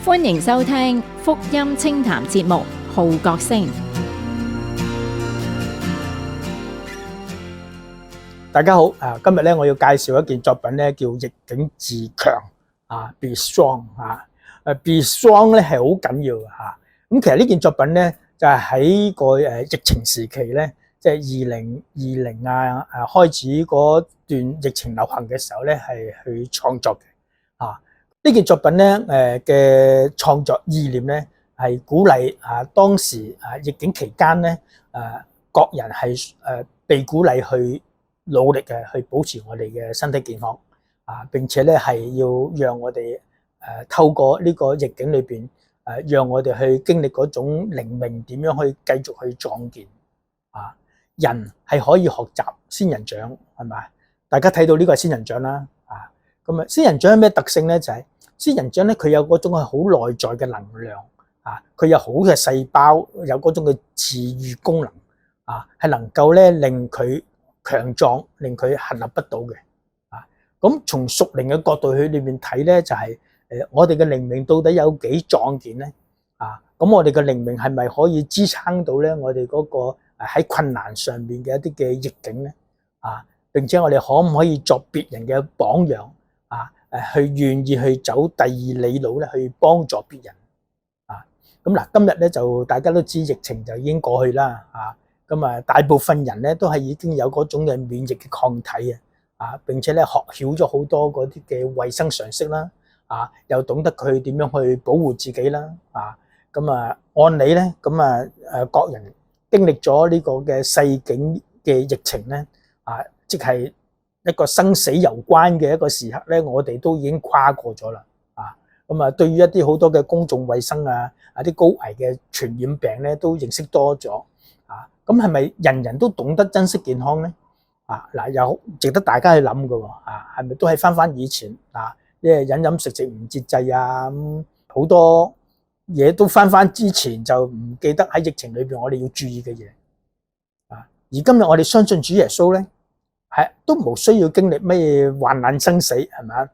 歡迎收聽福音清談節目《號角聲》。大家好，今日咧我要介紹一件作品咧，叫《逆境自強》，Be Strong ，Be Strong 咧係好緊要嘅吓。咁其實呢件作品咧就係喺個疫情時期咧，即係2020開始嗰段疫情流行嘅時候咧，係去創作嘅。呢件作品咧嘅創作意念咧係鼓勵當時疫情期間咧各人係被鼓勵去努力嘅去保持我哋嘅身體健康並且咧係要讓我哋透過呢個逆境裏邊讓我哋去經歷嗰種靈命點樣去繼續去壯健人係可以學習仙人掌係咪？大家睇到呢個係仙人掌啦咁仙人掌有咩特性咧？就係仙人掌咧，佢有嗰種係好內在嘅能量佢有好嘅細胞，有嗰種嘅治癒功能係能夠咧令佢強壯，令佢屹立不倒嘅咁從屬靈嘅角度去裏面睇咧，就係我哋嘅靈命到底有幾壯健咧咁我哋嘅靈命係咪可以支撐到咧我哋嗰個喺困難上面嘅一啲嘅逆境咧並且我哋可唔可以作別人嘅榜樣去願意去走第二里路咧，去幫助別人咁嗱，今日咧就大家都知疫情就已經過去啦咁大部分人咧都係已經有嗰種嘅免疫嘅抗體並且咧學曉咗好多嗰啲嘅衛生常識啦又懂得佢點樣去保護自己啦咁按理咧咁各人經歷咗呢個嘅世境嘅疫情咧即係一個生死攸關嘅一個時刻咧，我哋都已經跨過咗啦咁對於一啲好多嘅公眾衛生啲高危嘅傳染病咧，都認識多咗咁係咪人人都懂得珍惜健康咧？有值得大家去諗㗎係咪都係翻以前因為飲飲食食唔節制咁好多嘢都翻之前，就唔記得喺疫情裏邊我哋要注意嘅嘢而今日我哋相信主耶穌咧，都冇需要經歷咩患難生死係咪？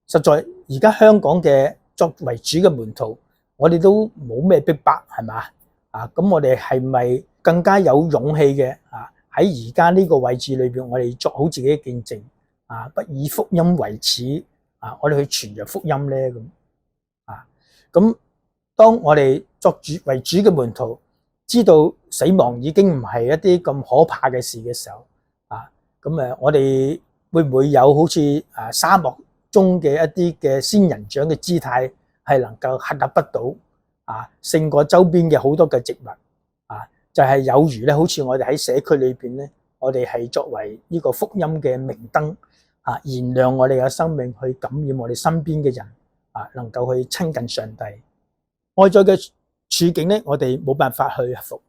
實在而家香港嘅作為主嘅門徒，我哋都冇咩逼迫係咪咁我哋係咪更加有勇氣嘅喺而家呢個位置裏邊，我哋作好自己嘅見證不以福音為恥我哋去傳揚福音咧咁當我哋作主為主嘅門徒，知道死亡已經唔係一啲咁可怕嘅事嘅時候咁我哋會唔會有好似沙漠中嘅一啲嘅仙人掌嘅姿態，係能夠屹立不倒勝過周邊嘅好多嘅植物就係有如咧，好似我哋喺社區裏邊咧，我哋係作為呢個福音嘅明燈燃亮我哋嘅生命，去感染我哋身邊嘅人能夠去親近上帝。外在嘅處境咧，我哋冇辦法去克服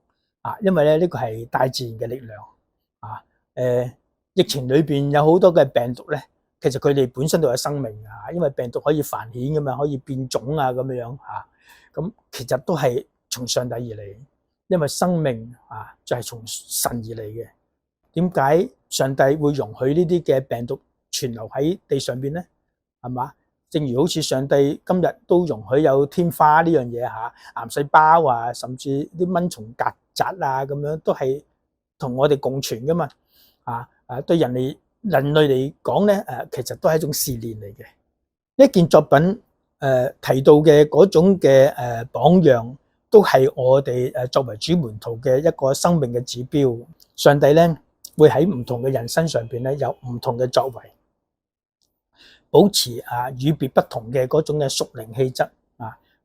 因為咧呢個係大自然嘅力量疫情裏邊有好多嘅病毒咧，其實佢哋本身都有生命因為病毒可以繁衍噶嘛，可以變種咁樣咁其實都係從上帝而嚟，因為生命就係從神而嚟嘅。點解上帝會容許呢啲嘅病毒存留喺地上邊咧？係嘛？正如好似上帝今日都容許有天花呢樣嘢癌細胞甚至啲蚊蟲曱甴咁樣，都係同我哋共存噶嘛對人類嚟講咧其實都係一種試煉嚟嘅。呢件作品提到嘅嗰種嘅榜樣，都係我哋作為主門徒嘅一個生命嘅指標。上帝咧會喺唔同嘅人身上邊咧有唔同嘅作為，保持與別不同嘅嗰種嘅屬靈氣質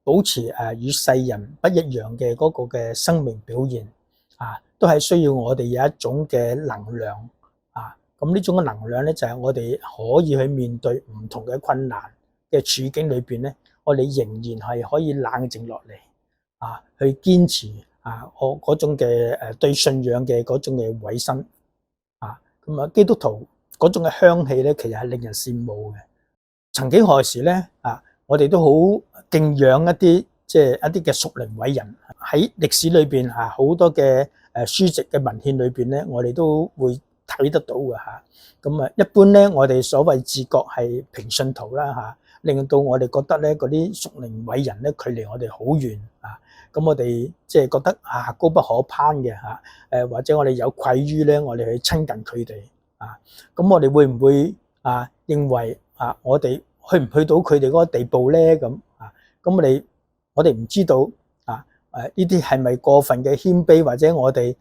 保持與世人不一樣嘅嗰個嘅生命表現都係需要我哋有一種嘅能量咁呢種嘅能量咧，就係我哋可以去面對唔同嘅困難嘅處境裏邊咧，我哋仍然係可以冷靜落嚟去堅持我嗰種嘅對信仰嘅嗰種嘅委身咁基督徒嗰種嘅香氣咧，其實係令人羨慕嘅。曾幾何時咧我哋都好敬仰一啲即係一啲嘅屬靈偉人，喺歷史裏邊好多嘅書籍嘅文獻裏邊咧，我哋都會睇得到嘅咁一般咧，我哋所謂自覺係平信徒啦令到我哋覺得咧嗰啲屬靈偉人咧距離我哋好遠啊。咁我哋即係覺得高不可攀嘅或者我哋有愧於咧，我哋去親近佢哋啊。咁我哋會唔會認為我哋去唔去到佢哋嗰個地步咧？咁咁我哋唔知道呢啲係咪過分嘅謙卑，或者我哋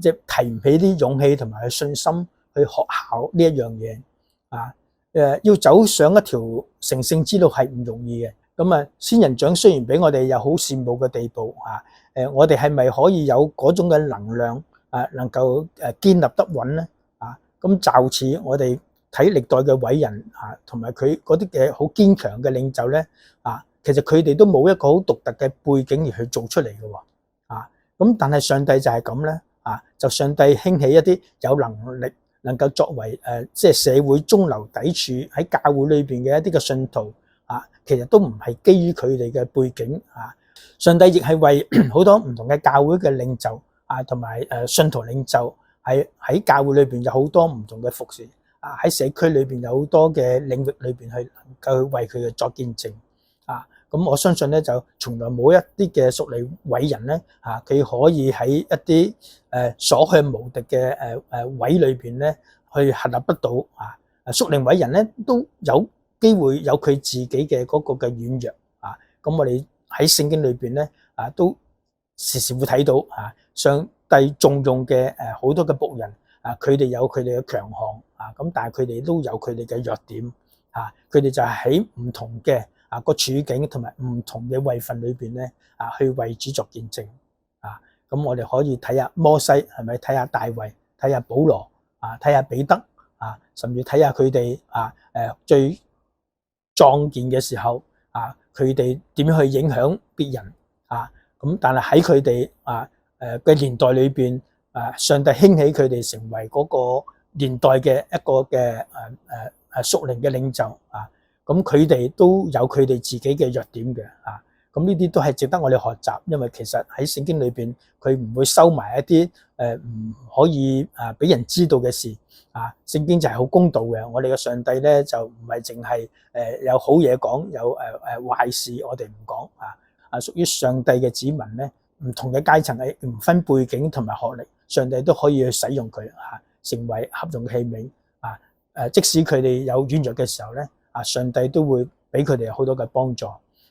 即係提唔起啲勇氣同埋信心去學效呢一樣嘢要走上一條成聖之路係唔容易嘅。咁仙人掌雖然俾我哋有好羨慕嘅地步我哋係咪可以有嗰種嘅能量能夠堅立得穩咧？咁就似我哋睇歷代嘅偉人同埋佢嗰啲嘅好堅強嘅領袖咧其實佢哋都冇一個好獨特嘅背景而去做出嚟嘅喎咁但係上帝就係咁咧就上帝興起一啲有能力能夠作為即係社會中流砥柱喺教會裏邊嘅一啲嘅信徒其實都唔係基於佢哋嘅背景上帝亦係為好多唔同嘅教會嘅領袖同埋信徒領袖喺教會裏邊有好多唔同嘅服侍喺社區裏邊有好多嘅領域裏邊去能夠為佢嘅作見證咁我相信咧就從來冇一啲嘅屬靈偉人咧佢可以喺一啲所向無敵嘅位裏邊咧去屹立不倒屬靈偉人咧都有機會有佢自己嘅嗰個嘅軟弱咁我哋喺聖經裏邊咧都時時會睇到上帝重用嘅好多嘅僕人佢哋有佢哋嘅強項咁但係佢哋都有佢哋嘅弱點佢哋就係喺唔同嘅個處境同埋唔同嘅位份裏邊咧去為主作見證咁我哋可以睇下摩西係咪，睇下大衛，睇下保羅睇下彼得甚至睇下佢哋最壯健嘅時候佢哋點樣去影響別人咁但係喺佢哋嘅年代裏邊上帝興起佢哋成為嗰個年代嘅一個嘅屬靈嘅領袖咁佢哋都有佢哋自己嘅弱點嘅咁呢啲都係值得我哋學習，因為其實喺聖經裏邊佢唔會收埋一啲唔可以俾人知道嘅事聖經就係好公道嘅。我哋嘅上帝咧就唔係淨係有好嘢講，有壞事我哋唔講屬於上帝嘅子民咧，唔同嘅階層唔分背景同埋學歷，上帝都可以去使用佢成為合用器皿即使佢哋有軟弱嘅時候咧上帝都會俾佢哋好多嘅幫助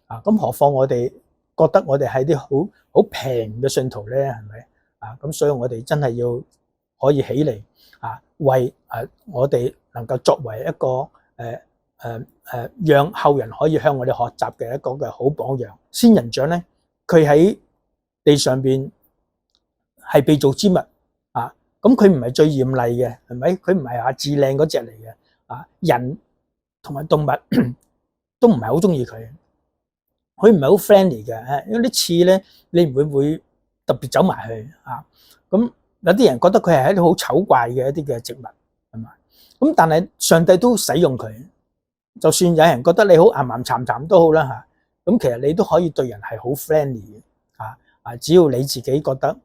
咁何況我哋覺得我哋係啲好平嘅信徒咧，係咪咁所以我哋真係要可以起嚟為我哋能夠作為一個讓後人可以向我哋學習嘅一個嘅好榜樣。仙人掌咧，佢喺地上邊係被造之物咁佢唔係最豔麗嘅，係咪？佢唔係至靚嗰隻嚟嘅人同埋動物都唔係好中意佢，佢唔係好 friendly 嘅因為啲刺咧，你唔會特別走埋去咁有啲人覺得佢係一啲好醜怪嘅一啲嘅植物係嘛？咁但係上帝都使用佢，就算有人覺得你好岩岩巉巉都好啦咁其實你都可以對人係好 friendly 嘅只要你自己覺得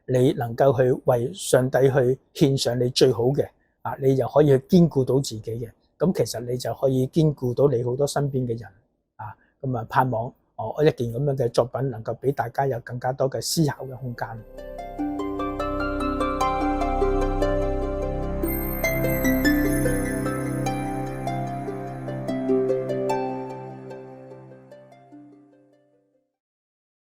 你能夠去為上帝去獻上你最好嘅你就可以去堅固到自己嘅，咁其實你就可以堅固到你好多身邊嘅人咁盼望我一件咁樣嘅作品能夠俾大家有更加多嘅思考嘅空間。